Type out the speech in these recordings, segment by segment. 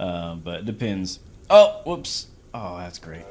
But it depends. Oh, whoops. Oh, that's great.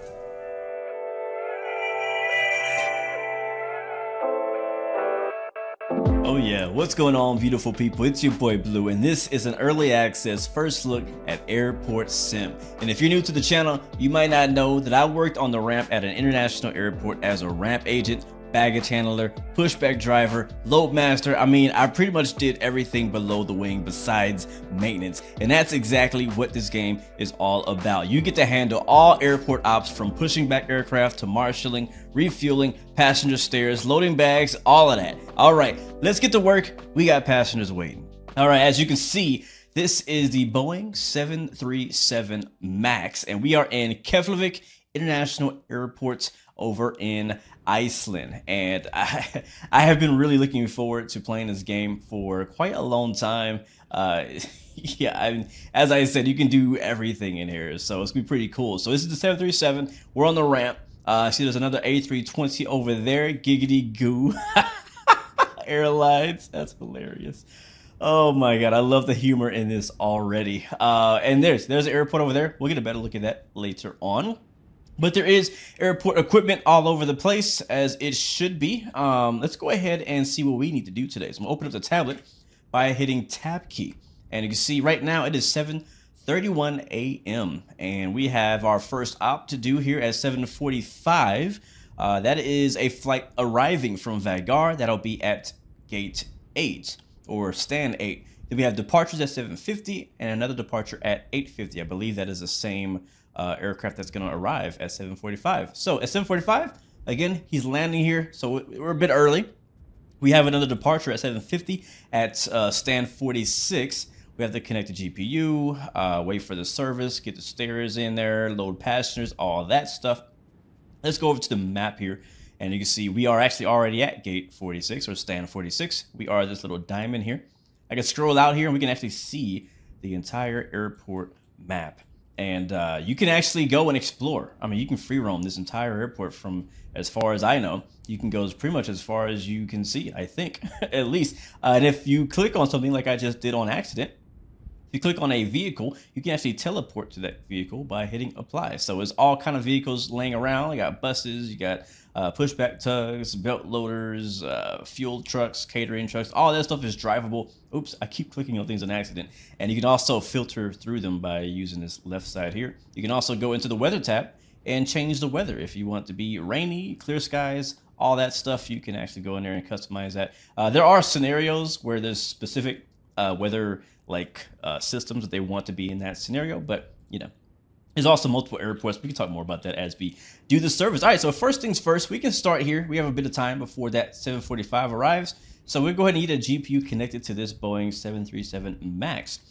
Oh yeah, what's going on, beautiful people? It's your boy Blue, and this is an early access first look at Airport Sim. And if you're new to the channel, you might not know that I worked on the ramp at an international airport as a ramp agent, baggage handler, pushback driver, load master. I mean, I pretty much did everything below the wing besides maintenance. And that's exactly what this game is all about. You get to handle all airport ops, from pushing back aircraft to marshaling, refueling, passenger stairs, loading bags, all of that. All right, let's get to work. We got passengers waiting. All right, as you can see, this is the Boeing 737 MAX, and we are in Keflavik International Airport over in Iceland. And I have been really looking forward to playing this game for quite a long time. Yeah, I mean, as I said, you can do everything in here, so it's gonna be pretty cool. So this is the 737. We're on the ramp. See, there's another A320 over there. Giggity goo. Airlines. That's hilarious. Oh my god, I love the humor in this already. And there's an airport over there. We'll get a better look at that later on. But there is airport equipment all over the place, as it should be. Let's go ahead and see what we need to do today. So I'm gonna open up the tablet by hitting tab key. And you can see right now it is 7:31 a.m. and we have our first op to do here at 7:45. That is a flight arriving from Vagar. That'll be at gate 8 or stand 8. Then we have departures at 7:50 and another departure at 8:50. I believe that is the same aircraft that's going to arrive at 7:45. So at 7:45, again, he's landing here, so we're a bit early. We have another departure at 7:50 at stand 46. We have to connect the GPU, wait for the service, get the stairs in there, load passengers, all that stuff. Let's go over to the map here, and you can see we are actually already at gate 46 or stand 46. We are this little diamond here. I can scroll out here and we can actually see the entire airport map. And you can actually go and explore. I mean, you can free roam this entire airport from, as far as I know. You can go pretty much as far as you can see, I think, at least. And if you click on something like I just did on accident, if you click on a vehicle, you can actually teleport to that vehicle by hitting apply. So it's all kind of vehicles laying around. You got buses, you got pushback tugs, belt loaders, fuel trucks, catering trucks. All that stuff is drivable. Oops, I keep clicking on things on accident. And you can also filter through them by using this left side here. You can also go into the weather tab and change the weather. If you want it to be rainy, clear skies, all that stuff, you can actually go in there and customize that. There are scenarios where there's specific weather systems that they want to be in that scenario, but you know, there's also multiple airports. We can talk more about that as we do the service. All right, so first things first, we can start here. We have a bit of time before that 7:45 arrives, so we'll go ahead and get a GPU connected to this Boeing 737 MAX.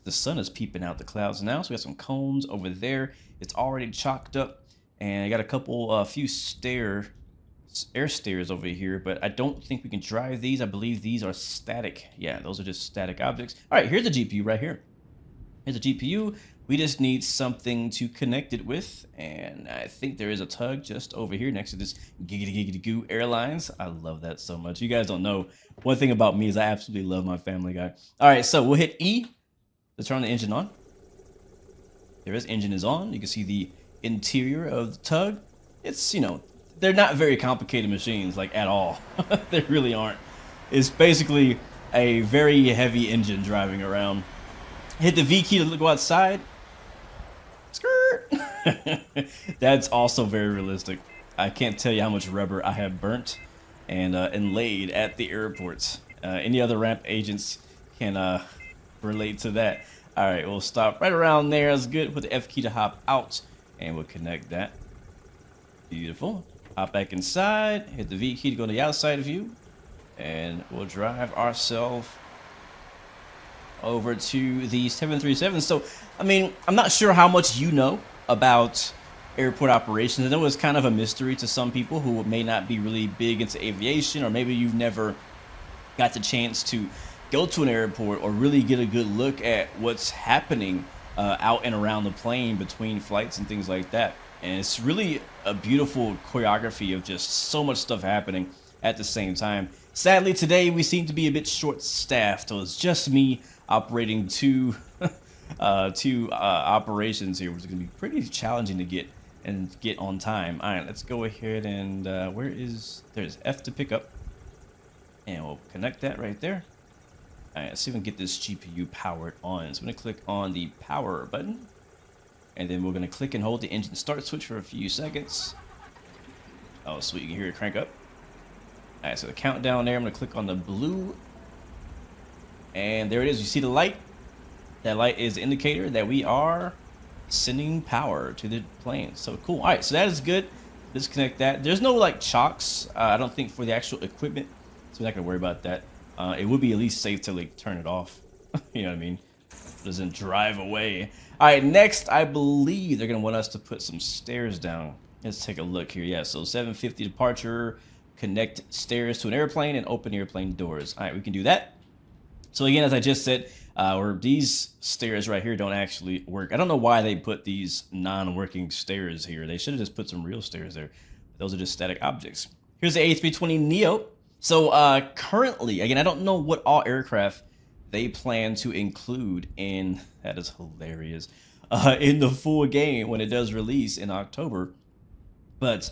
The sun is peeping out the clouds now, so we got some cones over there. It's already chalked up, and I got a couple, few air stairs over here, but I don't think we can drive these. I believe these are static. Yeah, those are just static objects. All right, here's the GPU right here. Here's a GPU. We just need something to connect it with, and I think there is a tug just over here next to this giggity goo airlines. I love that so much. You guys don't know, one thing about me is I absolutely love my Family Guy. All right, so we'll hit E to turn the engine on. There is, engine is on. You can see the interior of the tug. It's, you know, they're not very complicated machines, like, at all. They really aren't. It's basically a very heavy engine driving around. Hit the V key to go outside. Skirt. That's also very realistic. I can't tell you how much rubber I have burnt and laid at the airports. Any other ramp agents can relate to that. All right, we'll stop right around there. That's good. Put the F key to hop out, and we'll connect that. Beautiful. Hop back inside, hit the V key to go to the outside view, and we'll drive ourselves over to the 737. So, I mean, I'm not sure how much you know about airport operations. I know it's kind of a mystery to some people who may not be really big into aviation, or maybe you've never got the chance to go to an airport or really get a good look at what's happening out and around the plane between flights and things like that. And it's really a beautiful choreography of just so much stuff happening at the same time. Sadly, today we seem to be a bit short-staffed, so it's just me operating two two operations here, which is going to be pretty challenging to get on time. All right, let's go ahead and there's F to pick up, and we'll connect that right there. All right, let's see if we can get this GPU powered on. So I'm going to click on the power button, and then we're going to click and hold the engine start switch for a few seconds. Oh, sweet, you can hear it crank up. All right, so the countdown there, I'm going to click on the blue, and there it is. You see the light? That light is the indicator that we are sending power to the plane. So cool. All right, so that is good. Disconnect that. There's no like chocks, I don't think, for the actual equipment, so we're not gonna worry about that. It would be at least safe to like turn it off. You know what I mean? It doesn't drive away. All right, next, I believe they're gonna want us to put some stairs down. Let's take a look here. Yeah, so 750 departure, connect stairs to an airplane and open airplane doors. All right, we can do that. So again, as I just said, these stairs right here don't actually work. I don't know why they put these non-working stairs here. They should have just put some real stairs there. Those are just static objects. Here's the A320neo. So currently, again, I don't know what all aircraft they plan to include in, that is hilarious, in the full game when it does release in October. But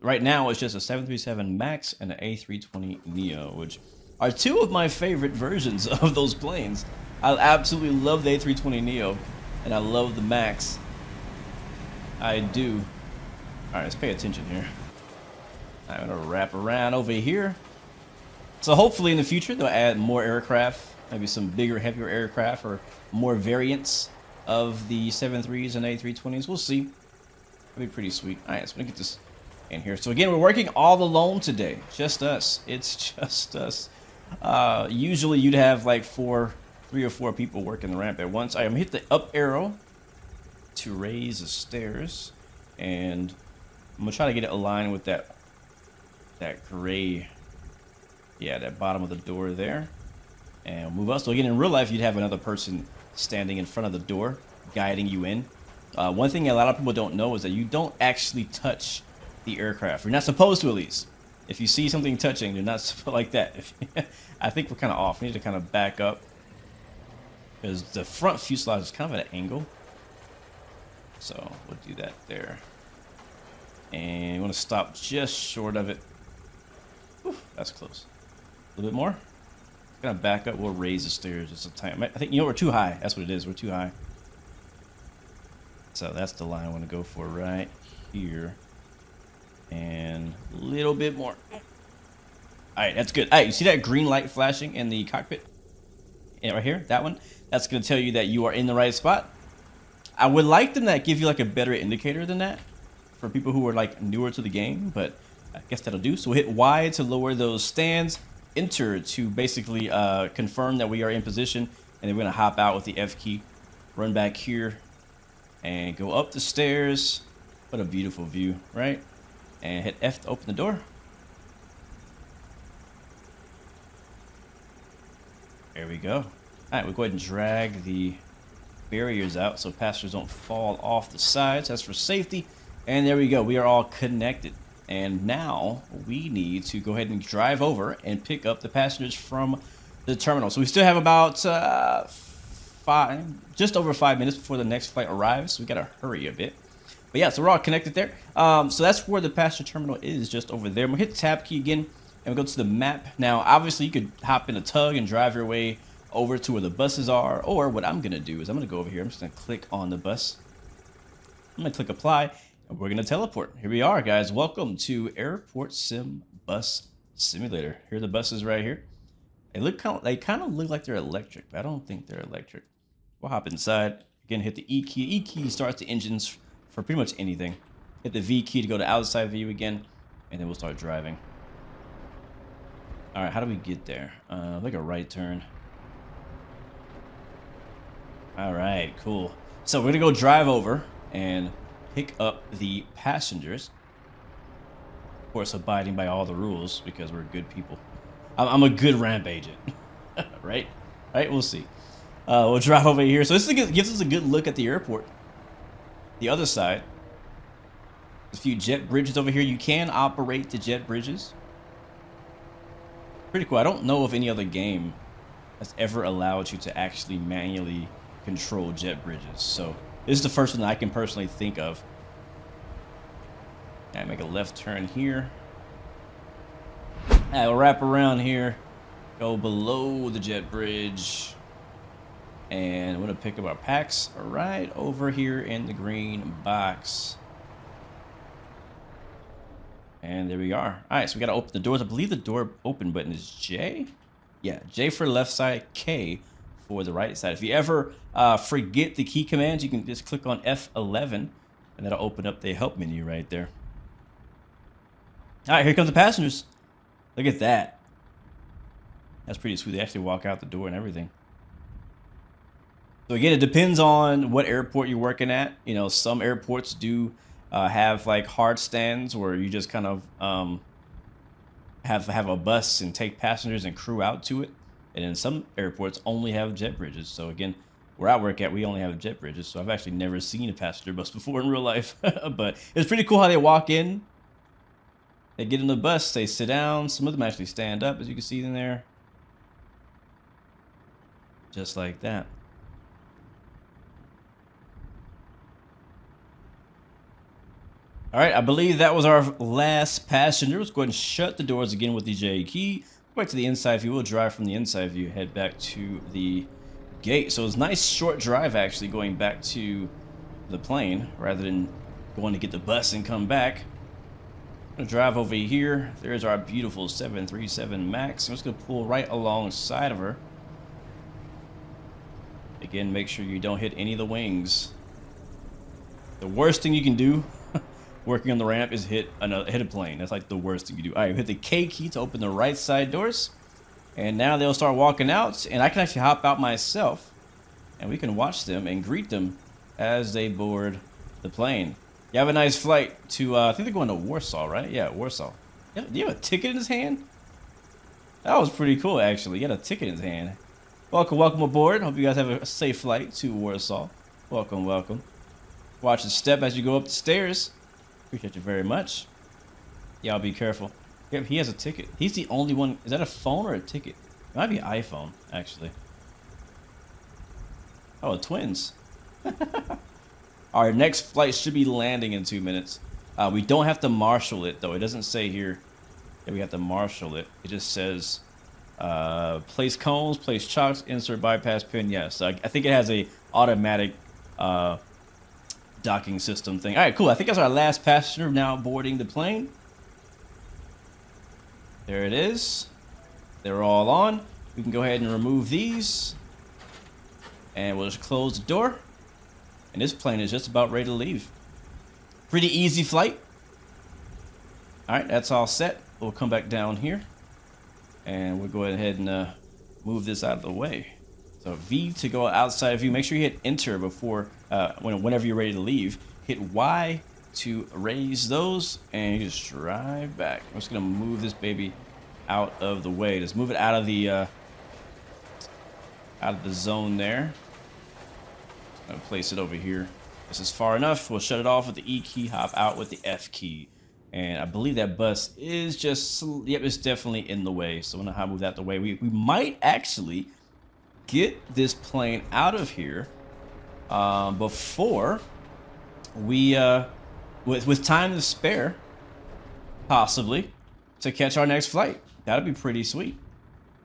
right now, it's just a 737 MAX and an A320neo, which are two of my favorite versions of those planes. I absolutely love the A320neo, and I love the MAX. I do. All right, let's pay attention here. I'm gonna wrap around over here. So hopefully in the future they'll add more aircraft, maybe some bigger, heavier aircraft, or more variants of the 737s and A320s. We'll see. That'll be pretty sweet. All right, so we're gonna get this in here. So again, we're working all alone today. Just us. It's just us. Usually you'd have like 3 or 4 people working the ramp at once. I'm gonna hit the up arrow to raise the stairs, and I'm gonna try to get it aligned with that gray, yeah, that bottom of the door there, and move up. So again, in real life, you'd have another person standing in front of the door, guiding you in. One thing a lot of people don't know is that you don't actually touch the aircraft. You're not supposed to, at least. If you see something touching, you're not supposed like that. I think we're kind of off. We need to kind of back up, because the front fuselage is kind of at an angle. So we'll do that there. And you want to stop just short of it. Whew, that's close. A little bit more. Gonna back up. We'll raise the stairs just a tiny. I think, you know, we're too high. That's what it is. We're too high. So that's the line I want to go for right here. And a little bit more. All right, that's good. All right, you see that green light flashing in the cockpit? Yeah, right here, that one. That's going to tell you that you are in the right spot. I would like them to give you like a better indicator than that for people who are like newer to the game, but I guess that'll do. So we'll hit Y to lower those stands, enter to basically confirm that we are in position, and then we're going to hop out with the F key, run back here, and go up the stairs. What a beautiful view, right? And hit F to open the door. There we go. All right, we'll go ahead and drag the barriers out so passengers don't fall off the sides. That's for safety. And there we go. We are all connected. And now we need to go ahead and drive over and pick up the passengers from the terminal. So we still have about just over 5 minutes before the next flight arrives. So we got to hurry a bit. But yeah, so we're all connected there. So that's where the passenger terminal is, just over there. I'm going to hit the tab key again, and we'll go to the map. Now, obviously, you could hop in a tug and drive your way over to where the buses are. Or what I'm going to do is I'm going to go over here. I'm just going to click on the bus. I'm going to click apply, and we're going to teleport. Here we are, guys. Welcome to Airport Sim Bus Simulator. Here are the buses right here. They kind of look like they're electric, but I don't think they're electric. We'll hop inside. Again, hit the E key. E key starts the engines for pretty much anything. Hit the V key to go to outside view again, and then we'll start driving. All right, how do we get there? Like a right turn. All right, cool. So we're gonna go drive over and pick up the passengers. Of course, abiding by all the rules because we're good people. I'm a good ramp agent, right? Right, we'll see. We'll drive over here. So this gives us a good look at the airport. The other side, there's a few jet bridges over here. You can operate the jet bridges. Pretty cool. I don't know of any other game that's ever allowed you to actually manually control jet bridges. So this is the first one that I can personally think of. I make a left turn here. I'll wrap around here, go below the jet bridge, and I'm gonna pick up our packs right over here in the green box. And there we are. All right, so we gotta open the doors. I believe the door open button is J. Yeah, J for left side, K for the right side. If you ever forget the key commands, you can just click on F11, and that'll open up the help menu right there. All right, here comes the passengers. Look at that. That's pretty sweet. They actually walk out the door and everything. So again, it depends on what airport you're working at. You know, some airports do have like hard stands where you just kind of have a bus and take passengers and crew out to it. And then some airports only have jet bridges. So again, where I work at, we only have jet bridges. So I've actually never seen a passenger bus before in real life. But it's pretty cool how they walk in. They get in the bus, they sit down. Some of them actually stand up, as you can see in there. Just like that. All right, I believe that was our last passenger. Let's go ahead and shut the doors again with the J key. Go back to the inside view. We'll drive from the inside view, head back to the gate. So it's a nice short drive, actually, going back to the plane rather than going to get the bus and come back. I'm going to drive over here. There's our beautiful 737 MAX. I'm just going to pull right alongside of her. Again, make sure you don't hit any of the wings. The worst thing you can do working on the ramp is hit a plane. That's like the worst thing you do. All right, hit the K key to open the right side doors. And now they'll start walking out. And I can actually hop out myself. And we can watch them and greet them as they board the plane. You have a nice flight to, I think they're going to Warsaw, right? Yeah, Warsaw. Do you have a ticket in his hand? That was pretty cool, actually. He had a ticket in his hand. Welcome, welcome aboard. Hope you guys have a safe flight to Warsaw. Welcome, welcome. Watch the step as you go up the stairs. Appreciate you very much. Y'all be careful. Yep, he has a ticket. He's the only one. Is that a phone or a ticket? It might be an iPhone, actually. Oh, twins. Our next flight should be landing in 2 minutes. We don't have to marshal it, though. It doesn't say here that we have to marshal it. It just says place cones, place chocks, insert bypass pin. Yes, I think it has a automatic docking system thing. All right, cool. I think that's our last passenger now boarding the plane. There it is. They're all on. We can go ahead and remove these. And we'll just close the door. And this plane is just about ready to leave. Pretty easy flight. All right, that's all set. We'll come back down here. And we'll go ahead and move this out of the way. So V to go outside view. Make sure you hit enter before, whenever you're ready to leave. Hit Y to raise those, and you just drive back. I'm just gonna move this baby out of the way. Just move it out of the zone there. I'm gonna place it over here. This is far enough. We'll shut it off with the E key. Hop out with the F key. And I believe that bus is just, yep, it's definitely in the way. So I'm gonna move that the way. We might actually get this plane out of here before we, with time to spare, possibly, to catch our next flight. That'd be pretty sweet.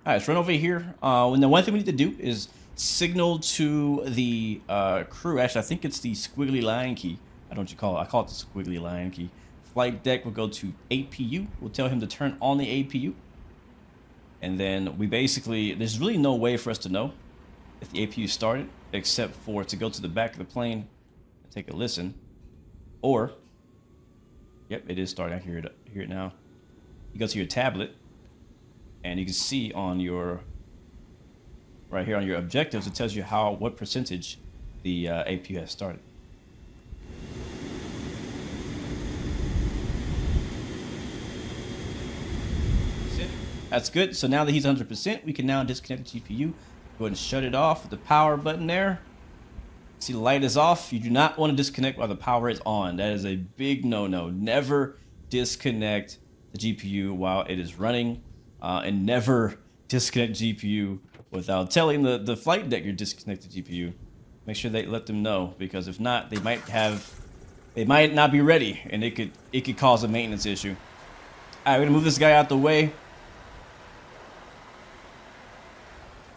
All right, let's run over here. And the one thing we need to do is signal to the crew. Actually, I think it's the squiggly line key. I don't know what you call it. I call it the squiggly line key. Flight deck will go to APU. We'll tell him to turn on the APU. And then we basically, there's really no way for us to know if the APU started, except for to go to the back of the plane and take a listen. Or, yep, it is starting. I hear it now. You go to your tablet, and you can see on your, right here on your objectives, it tells you what percentage the APU has started. That's good. So now that he's 100%, we can now disconnect the GPU. Go ahead and shut it off with the power button there. See, the light is off. You do not want to disconnect while the power is on. That is a big no-no. Never disconnect the GPU while it is running, and never disconnect GPU without telling the flight deck you're disconnected GPU. Make sure they let them know, because if not, they might not be ready, and it could cause a maintenance issue. All right, we're gonna move this guy out the way.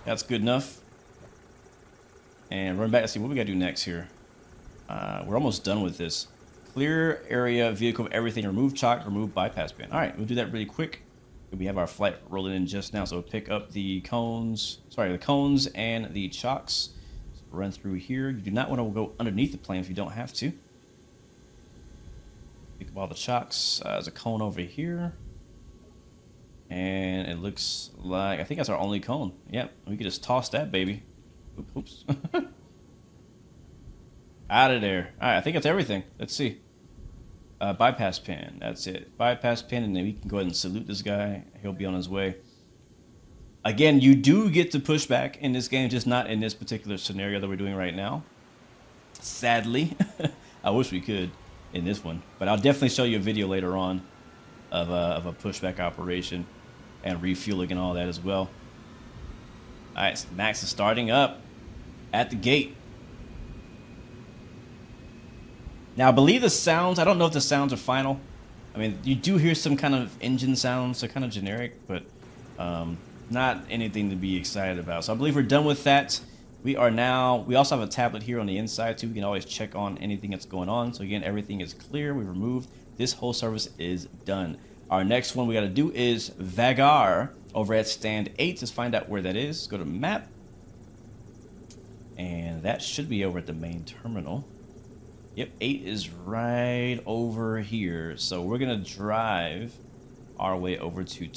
That's good enough. And run back to see what we gotta do next here. We're almost done with this. Clear area, vehicle of everything, remove chalk, remove bypass bin. All right, we'll do that really quick. We have our flight rolling in just now, so we'll pick up the cones, and the chocks. So run through here. You do not want to go underneath the plane if you don't have to. Pick up all the chocks. There's a cone over here. And it looks like, I think that's our only cone. Yep, we could just toss that baby. Oops. Out of there. All right, I think that's everything. Let's see. Bypass pin. That's it. Bypass pin, and then we can go ahead and salute this guy. He'll be on his way. Again, you do get to push back in this game, just not in this particular scenario that we're doing right now. Sadly. I wish we could in this one. But I'll definitely show you a video later on of a pushback operation and refueling and all that as well. All right, so Max is starting up at the gate. Now, I believe the sounds, I don't know if the sounds are final. I mean, you do hear some kind of engine sounds. They're kind of generic, but not anything to be excited about. So I believe we're done with that. We also have a tablet here on the inside, too. We can always check on anything that's going on. So again, everything is clear. We've removed. This whole service is done. Our next one we got to do is Vagar over at stand 8. Let's find out where that is. Go to map. And that should be over at the main terminal. Yep, 8 is right over here. So we're going to drive our way over to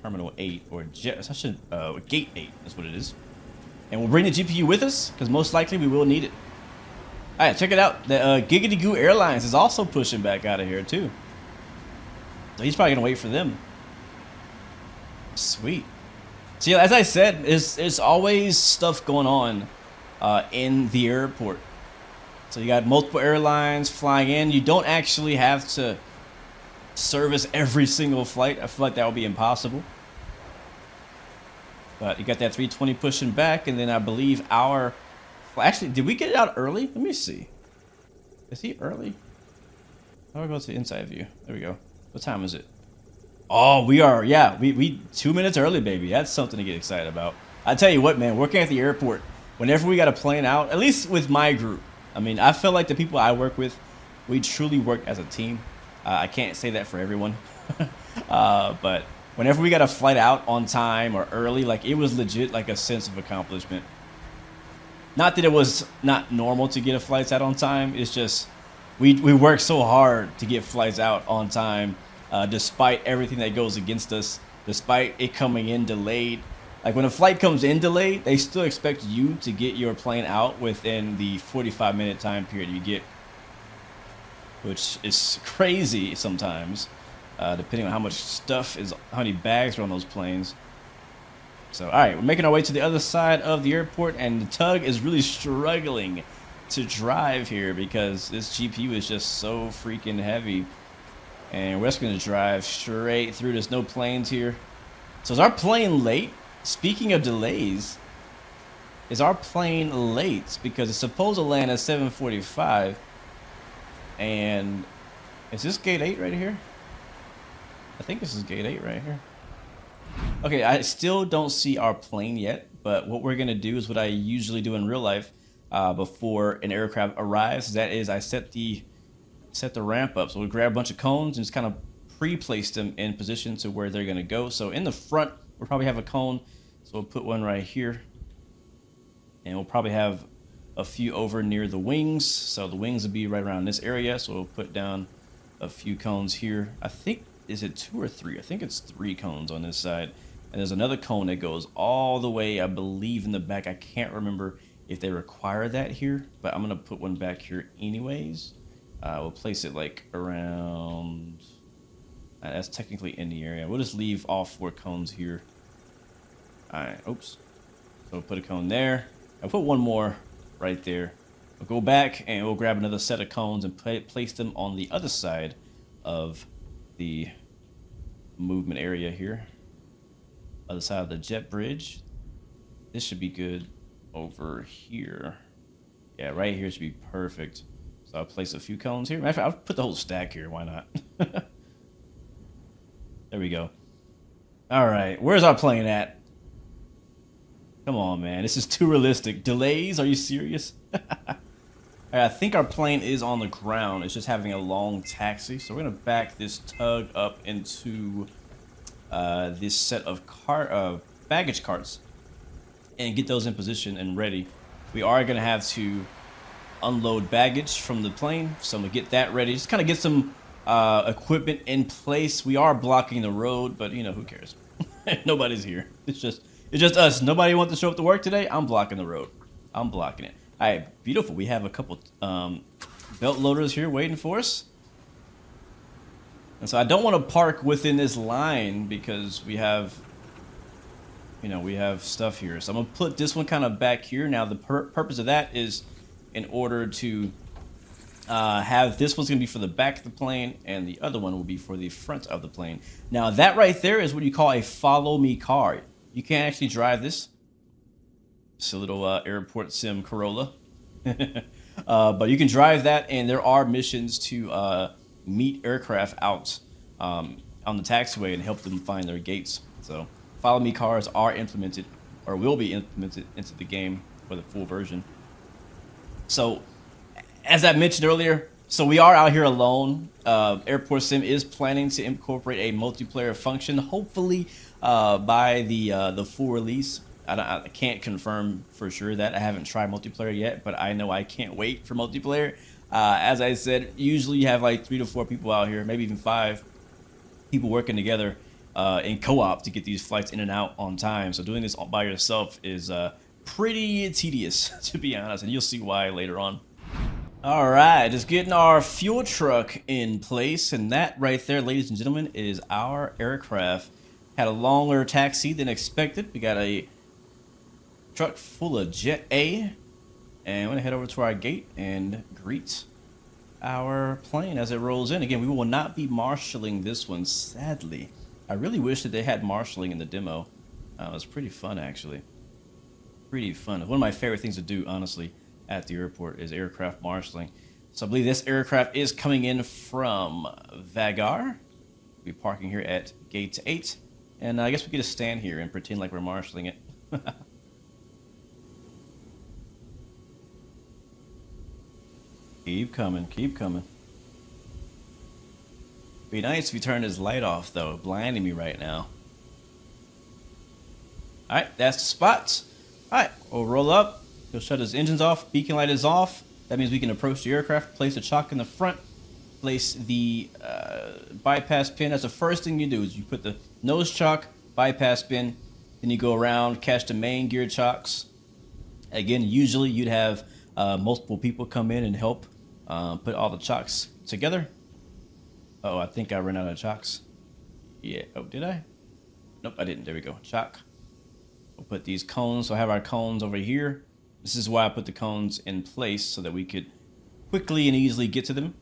Terminal 8, or Gate 8 is what it is. And we'll bring the GPU with us, because most likely we will need it. All right, check it out. The Giggity Goo Airlines is also pushing back out of here, too. So he's probably going to wait for them. Sweet. See, as I said, there's always stuff going on in the airport. So you got multiple airlines flying in. You don't actually have to service every single flight. I feel like that would be impossible. But you got that 320 pushing back, and then I believe actually, did we get it out early? Let me see. Is he early? How do I go to the inside view? There we go. What time is it? Oh, we are, yeah, we 2 minutes early, baby. That's something to get excited about. I tell you what, man, working at the airport, whenever we got a plane out, at least with my group, I mean, I feel like the people I work with, we truly work as a team. I can't say that for everyone. But whenever we got a flight out on time or early, like, it was legit like a sense of accomplishment. Not that it was not normal to get a flights out on time. It's just we work so hard to get flights out on time, despite everything that goes against us, despite it coming in delayed. Like, when a flight comes in delayed, they still expect you to get your plane out within the 45-minute time period you get, which is crazy sometimes, depending on how much stuff how many bags are on those planes. So, all right, we're making our way to the other side of the airport, and the Tug is really struggling to drive here because this GPU is just so freaking heavy. And we're just going to drive straight through. There's no planes here. So is our plane late? Speaking of delays, is our plane late? Because it's supposed to land at 7:45. And is this gate 8 right here? I think this is gate 8 right here. Okay, I still don't see our plane yet, but what we're gonna do is what I usually do in real life before an aircraft arrives. That is, I set the ramp up. So we'll grab a bunch of cones and just kind of pre-place them in position to where they're gonna go. So in the front, we'll probably have a cone. So we'll put one right here, and we'll probably have a few over near the wings. So the wings will be right around this area. So we'll put down a few cones here. I think, is it 2 or 3? I think it's 3 cones on this side. And there's another cone that goes all the way, I believe, in the back. I can't remember if they require that here, but I'm gonna put one back here anyways. We'll place it like around, that's technically in the area. We'll just leave all 4 cones here. All right, oops. So we'll put a cone there. I'll put one more right there. We'll go back and we'll grab another set of cones and place them on the other side of the movement area here. Other side of the jet bridge. This should be good over here. Yeah, right here should be perfect. So I'll place a few cones here. Matter of fact, I'll put the whole stack here. Why not? There we go. All right, where's our plane at? Come on, man. This is too realistic. Delays? Are you serious? I think our plane is on the ground. It's just having a long taxi. So we're going to back this tug up into this set of baggage carts and get those in position and ready. We are going to have to unload baggage from the plane. So I'm going to get that ready. Just kind of get some equipment in place. We are blocking the road, but you know, who cares? Nobody's here. It's just us. Nobody wants to show up to work today. I'm blocking the road. I'm blocking it. All right, beautiful. We have a couple belt loaders here waiting for us. And so I don't want to park within this line because we have, you know, we have stuff here. So I'm going to put this one kind of back here. Now, the purpose of that is in order to have this one's going to be for the back of the plane and the other one will be for the front of the plane. Now, that right there is what you call a follow me car. You can't actually drive this. It's a little airport sim Corolla. But you can drive that, and there are missions to meet aircraft out on the taxiway and help them find their gates. So follow me cars are implemented, or will be implemented into the game for the full version. So as I mentioned earlier, so we are out here alone. Airport Sim is planning to incorporate a multiplayer function, hopefully by the full release. I can't confirm for sure that. I haven't tried multiplayer yet, but I know I can't wait for multiplayer. As I said, usually you have like 3 to 4 people out here, maybe even 5 people working together in co-op to get these flights in and out on time. So doing this all by yourself is pretty tedious, to be honest, and you'll see why later on. All right, just getting our fuel truck in place, and that right there, ladies and gentlemen, is our aircraft. Had a longer taxi than expected. We got a truck full of Jet A, and we're gonna head over to our gate and greet our plane as it rolls in. Again, we will not be marshalling this one, sadly. I really wish that they had marshalling in the demo. It was pretty fun, actually. Pretty fun. One of my favorite things to do, honestly, at the airport is aircraft marshalling. So I believe this aircraft is coming in from Vagar. We'll be parking here at gate 8, and I guess we could just stand here and pretend like we're marshalling it. Keep coming, keep coming. Be nice if you turn his light off, though. Blinding me right now. Alright, that's the spots. Alright, we'll roll up. He'll shut his engines off. Beacon light is off. That means we can approach the aircraft. Place the chock in the front. Place the bypass pin. That's the first thing you do is you put the nose chock, bypass pin. Then you go around, catch the main gear chocks. Again, usually you'd have multiple people come in and help put all the chocks together. Oh, I think I ran out of chocks. Yeah. Oh, did I? Nope, I didn't. There we go. Chock. We'll put these cones. So I have our cones over here. This is why I put the cones in place so that we could quickly and easily get to them.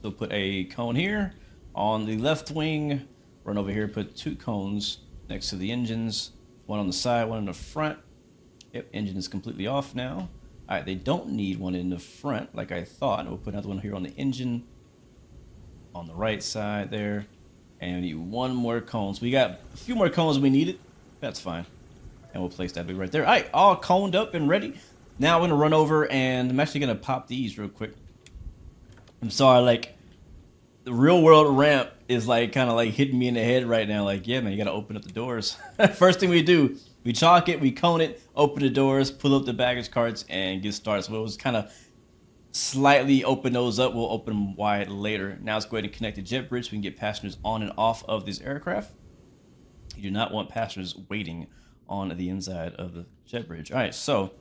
So put a cone here on the left wing. Run over here, put 2 cones next to the engines. One on the side, one in the front. Yep, engine is completely off now. All right, they don't need one in the front like I thought. We'll put another one here on the engine on the right side there. And we need 1 more cone. So we got a few more cones we needed. That's fine. And we'll place that big right there. All right, all coned up and ready. Now I'm going to run over and I'm actually going to pop these real quick. I'm sorry, like, the real world ramp is like kind of like hitting me in the head right now. Like, yeah, man, you got to open up the doors. First thing we do, we chalk it, we cone it, open the doors, pull up the baggage carts, and get started. So it was kind of slightly open those up. We'll open them wide later. Now let's go ahead and connect the jet bridge so we can get passengers on and off of this aircraft. You do not want passengers waiting on the inside of the jet bridge. All right, so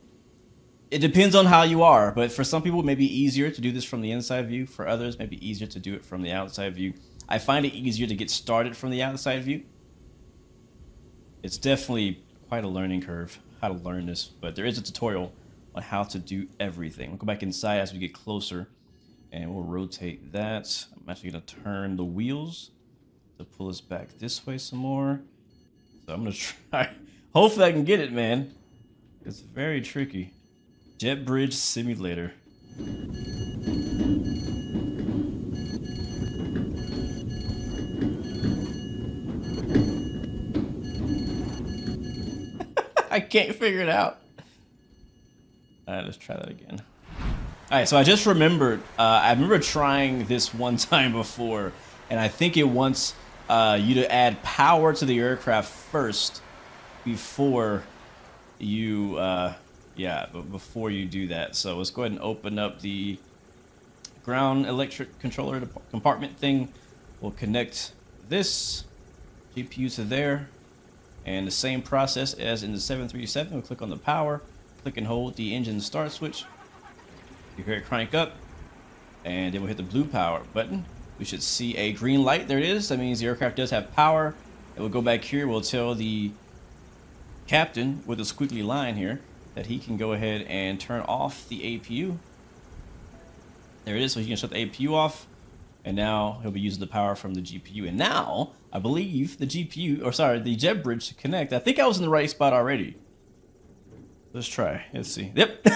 it depends on how you are, but for some people it may be easier to do this from the inside view. For others, it may be easier to do it from the outside view. I find it easier to get started from the outside view. It's definitely quite a learning curve how to learn this, but there is a tutorial on how to do everything. We'll go back inside as we get closer, and we'll rotate that. I'm actually going to turn the wheels to pull us back this way some more. So I'm going to try. Hopefully I can get it, man. It's very tricky. Jet bridge simulator. I can't figure it out. All right, let's try that again. All right, so I just remembered. I remember trying this one time before, and I think it wants you to add power to the aircraft first before you, before you do that. So let's go ahead and open up the ground electric controller compartment thing. We'll connect this GPU to there. And the same process as in the 737, we'll click on the power, click and hold the engine start switch. You hear it crank up, and then we'll hit the blue power button. We should see a green light. There it is. That means the aircraft does have power. And we'll go back here. We'll tell the captain with a squiggly line here that he can go ahead and turn off the APU. There it is. So he can shut the APU off. And now he'll be using the power from the GPU. And now, I believe the the jet bridge to connect. I think I was in the right spot already. Let's try. Let's see. Yep.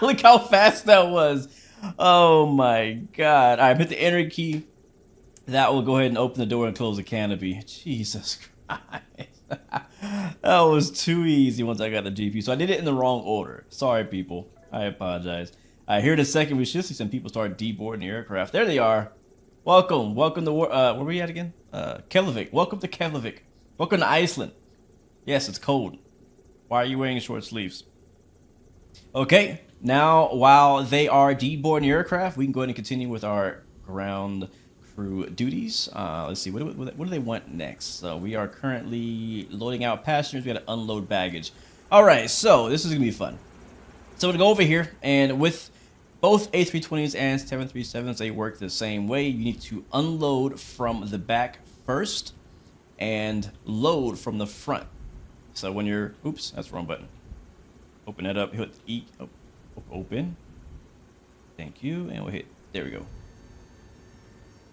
Look how fast that was. Oh my God. All right, hit the enter key. That will go ahead and open the door and close the canopy. Jesus Christ. That was too easy once I got the GPU. So I did it in the wrong order. Sorry, people. I apologize. All right, here in a second, we should see some people start deboarding the aircraft. There they are. Welcome to where we at again? Keflavik. Welcome to Keflavik. Welcome to Iceland. Yes, it's cold. Why are you wearing short sleeves? Okay, now while they are deboarding the aircraft, we can go ahead and continue with our ground crew duties. Let's see, what do they want next? So we are currently loading out passengers. We got to unload baggage. All right, so this is gonna be fun. So we're gonna go over here, and with both A320s and 737s, they work the same way. You need to unload from the back first and load from the front. So when you're, oops, that's the wrong button. Open that up, hit E, open. Thank you, and we'll hit, there we go.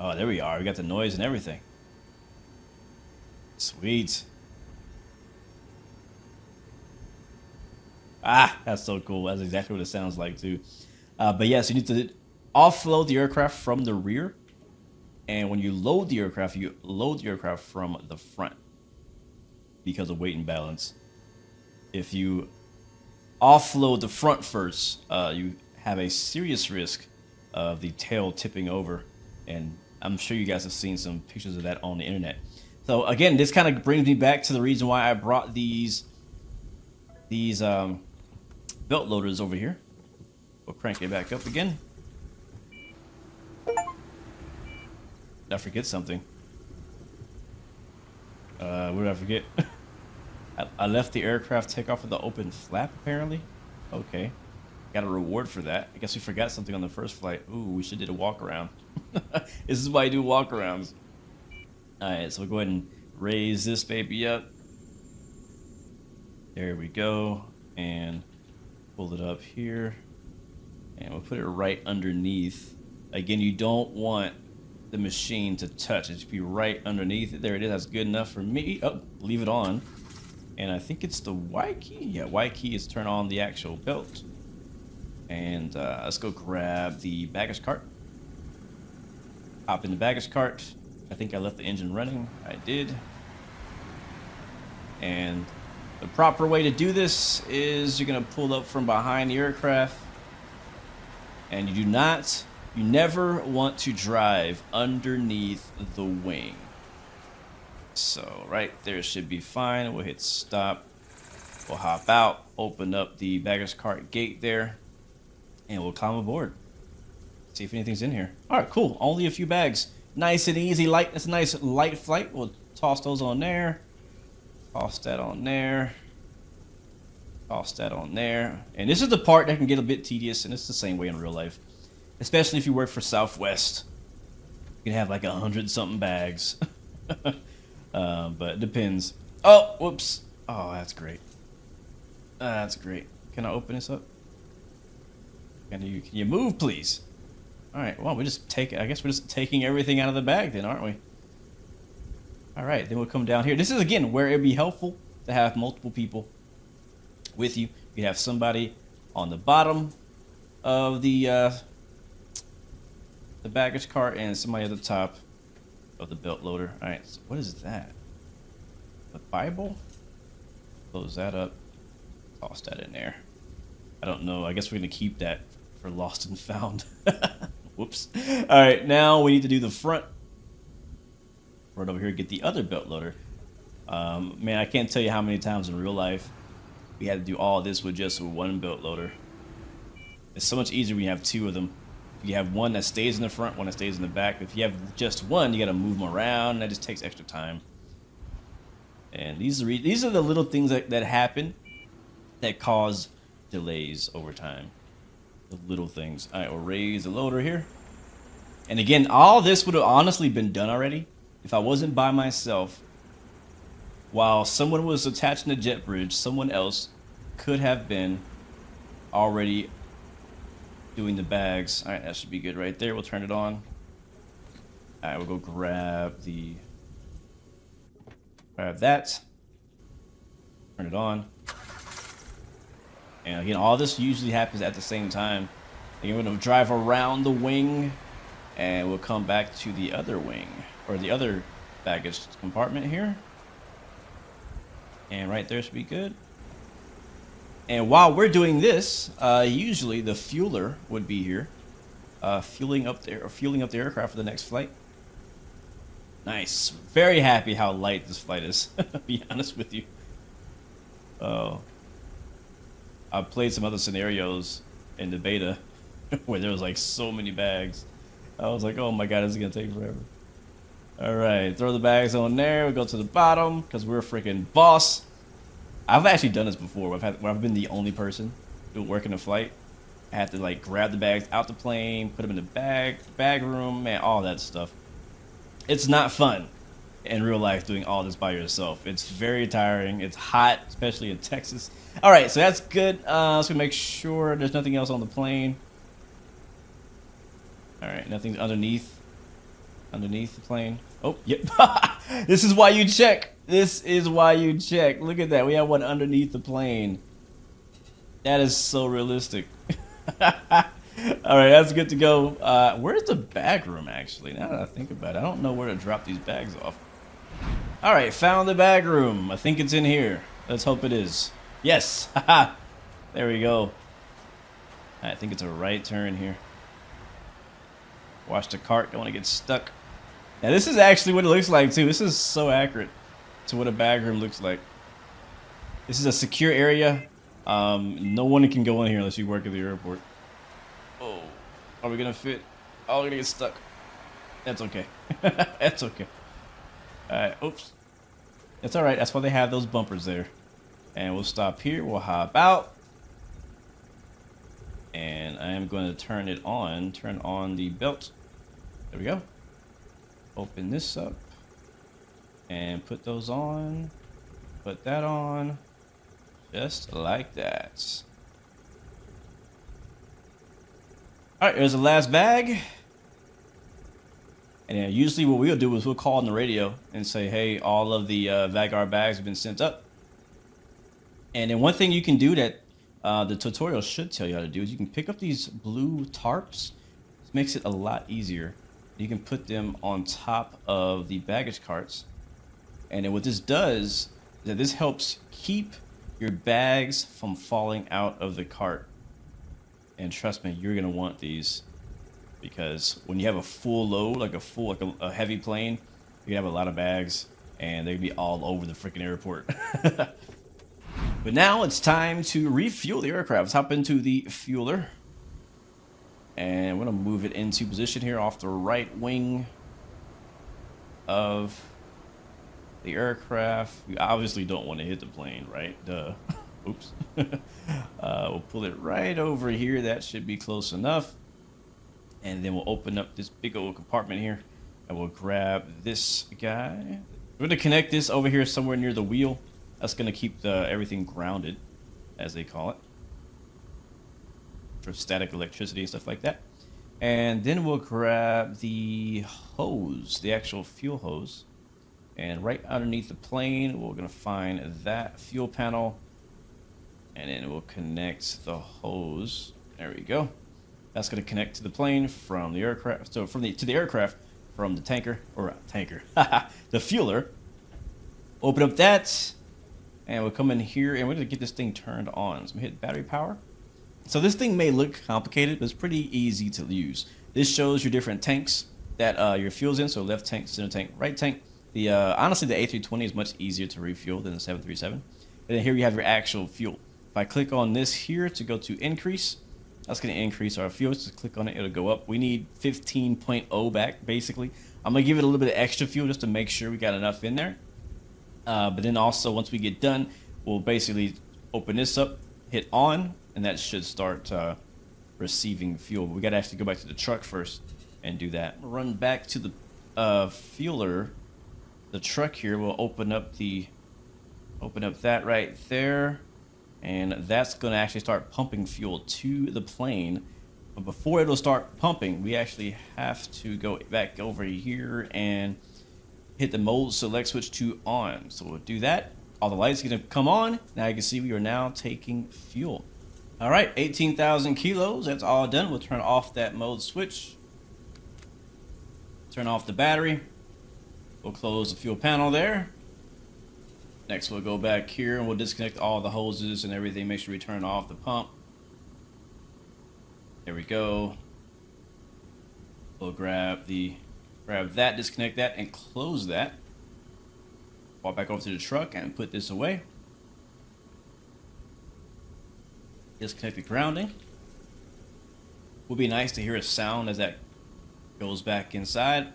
Oh, there we are, we got the noise and everything. Sweet. Ah, that's so cool. That's exactly what it sounds like too. But yes, you need to offload the aircraft from the rear. And when you load the aircraft from the front because of weight and balance. If you offload the front first, you have a serious risk of the tail tipping over. And I'm sure you guys have seen some pictures of that on the internet. So again, this kind of brings me back to the reason why I brought these belt loaders over here. We'll crank it back up again. Did I forget something? What did I forget? I left the aircraft take off with the open flap, apparently. Okay. Got a reward for that. I guess we forgot something on the first flight. Ooh, we should did a walk around. This is why I do walk arounds. Alright, so we'll go ahead and raise this baby up. There we go. And pull it up here. And we'll put it right underneath. Again, you don't want the machine to touch. It should be right underneath it. There it is. That's good enough for me. Oh, leave it on. And I think it's the Y key. Yeah, Y key is turn on the actual belt. And let's go grab the baggage cart. Hop in the baggage cart. I think I left the engine running. I did. And the proper way to do this is you're going to pull up from behind the aircraft. And you never want to drive underneath the wing. So right there should be fine. We'll hit stop. We'll hop out, open up the baggage cart gate there, and we'll climb aboard. See if anything's in here. All right, cool. Only a few bags. Nice and easy, light. It's a nice light flight. We'll toss those on there. Toss that on there. Toss that on there. And this is the part that can get a bit tedious, and it's the same way in real life. Especially if you work for Southwest. You can have like 100-something bags. But it depends. Oh, whoops. Oh, that's great. That's great. Can I open this up? Can you move, please? All right. Well, I guess we're just taking everything out of the bag then, aren't we? All right. Then we'll come down here. This is, again, where it'd be helpful to have multiple people with you. You have somebody on the bottom of the baggage cart and somebody at the top of the belt loader. All right, so what is that? The Bible? Close that up. Toss that in there. I don't know. I guess we're gonna keep that for lost and found. Whoops. All right, now we need to do the front. Right over here, get the other belt loader. Man, I can't tell you how many times in real life we had to do all this with just one belt loader. It's so much easier when you have two of them. If you have one that stays in the front, one that stays in the back. If you have just one, you got to move them around, and that just takes extra time. And these are the little things that happen that cause delays over time. The little things. All right, we'll raise the loader here. And again, all this would have honestly been done already if I wasn't by myself. While someone was attaching the jet bridge, someone else could have been already doing the bags. All right, that should be good right there. We'll turn it on. All right, we'll go grab that. Turn it on. And again, all this usually happens at the same time. And we're going to drive around the wing, and we'll come back to the other wing, or the other baggage compartment here. And right there should be good. And while we're doing this, usually the fueler would be here, fueling up the aircraft for the next flight. Nice. Very happy how light this flight is, to be honest with you. Oh. I've played some other scenarios in the beta where there was like so many bags. I was like, oh my god, this is gonna take forever. Alright, throw the bags on there. We go to the bottom because we're a freaking boss. I've actually done this before where I've been the only person working a flight. I had to like grab the bags out the plane, put them in the bag room, man, all that stuff. It's not fun in real life doing all this by yourself. It's very tiring. It's hot, especially in Texas. All right, so that's good. Let's make sure there's nothing else on the plane. All right, nothing's underneath the plane. Oh, yep. This is why you check. This is why you check. Look at that. We have one underneath the plane. That is so realistic. All right, that's good to go. Where's the bag room, actually? Now that I think about it, I don't know where to drop these bags off. All right, found the bag room. I think it's in here. Let's hope it is. Yes. There we go. I think it's a right turn here. Watch the cart. Don't want to get stuck. Now, this is actually what it looks like, too. This is so accurate to what a bag room looks like. This is a secure area. No one can go in here unless you work at the airport. Oh, are we going to fit? Oh, we're going to get stuck. That's okay. That's okay. Oops. That's all right. That's why they have those bumpers there. And we'll stop here. We'll hop out. And I am going to turn it on. Turn on the belt. There we go. Open this up. And put those on. Put that on. Just like that. All right, there's the last bag. And usually what we'll do is we'll call on the radio and say, hey, all of the Vanguard bags have been sent up. And then one thing you can do that the tutorial should tell you how to do is you can pick up these blue tarps. This makes it a lot easier. You can put them on top of the baggage carts. And then what this does is that this helps keep your bags from falling out of the cart. And trust me, you're going to want these. Because when you have a full load, like a heavy plane, you have a lot of bags, and they'd be all over the freaking airport. But now it's time to refuel the aircraft. Let's hop into the fueler. And we're going to move it into position here off the right wing of the aircraft. We obviously don't want to hit the plane, right? Duh. Oops. We'll pull it right over here. That should be close enough. And then we'll open up this big old compartment here. And we'll grab this guy. We're going to connect this over here somewhere near the wheel. That's going to keep everything grounded, as they call it. For static electricity and stuff like that. And then we'll grab the hose, the actual fuel hose. And right underneath the plane, we're going to find that fuel panel. And then we'll connect the hose. There we go. That's going to connect to the plane from the aircraft. So to the aircraft from the tanker, or tanker, the fueler. Open up that, and we'll come in here, and we're going to get this thing turned on. So we hit battery power. So this thing may look complicated, but it's pretty easy to use. This shows your different tanks that your fuel's in. So left tank, center tank, right tank. The honestly, the A320 is much easier to refuel than the 737. And then here you have your actual fuel. If I click on this here to go to increase, that's going to increase our fuel. Just click on it, it'll go up. We need 15.0 back, basically. I'm going to give it a little bit of extra fuel just to make sure we got enough in there. But then also, once we get done, we'll basically open this up, hit on, and that should start receiving fuel. But we got to actually go back to the truck first and do that. We'll run back to the fueler. The truck here will open up that right there. And that's going to actually start pumping fuel to the plane. But before it'll start pumping, we actually have to go back over here and hit the mode select switch to on. So we'll do that. All the lights are going to come on. Now you can see we are now taking fuel. All right, 18,000 kilos. That's all done. We'll turn off that mode switch. Turn off the battery. We'll close the fuel panel there. Next, we'll go back here and we'll disconnect all the hoses and everything. Make sure we turn off the pump. There we go. We'll grab that, disconnect that, and close that. Walk back over to the truck and put this away. Disconnect the grounding. Would be nice to hear a sound as that goes back inside.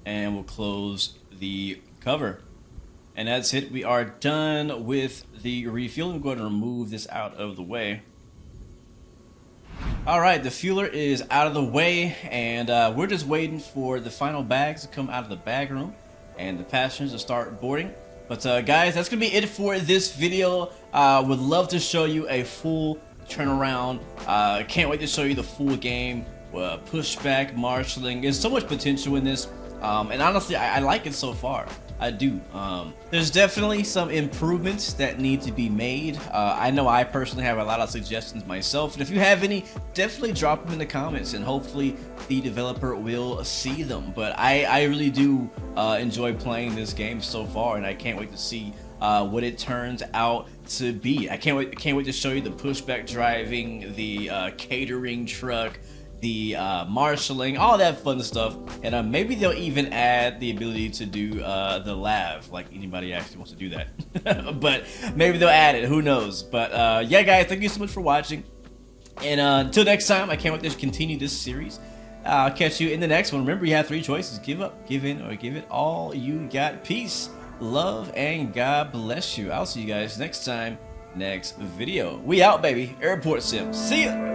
And we'll close the cover. And that's it. We are done with the refueling. I'm going to remove this out of the way. All right, the fueler is out of the way, and we're just waiting for the final bags to come out of the bag room and the passengers to start boarding. But guys, that's going to be it for this video. Would love to show you a full turnaround. Can't wait to show you the full game. Pushback, marshalling. There's so much potential in this. And honestly, I like it so far. I do. There's definitely some improvements that need to be made. I know I personally have a lot of suggestions myself, and if you have any, definitely drop them in the comments, and hopefully the developer will see them. But I really do enjoy playing this game so far, and I can't wait to see what it turns out to be. I can't wait to show you the pushback driving, the catering truck, the marshalling, all that fun stuff. And maybe they'll even add the ability to do the lav, like anybody actually wants to do that. But maybe they'll add it, who knows. But yeah, guys, thank you so much for watching, and until next time, I can't wait to continue this series. I'll catch you in the next one. Remember, you have 3 choices: give up, give in, or give it all you got. Peace, love, and God bless you. I'll see you guys next time, next video. We out, baby. Airport Sim. See ya.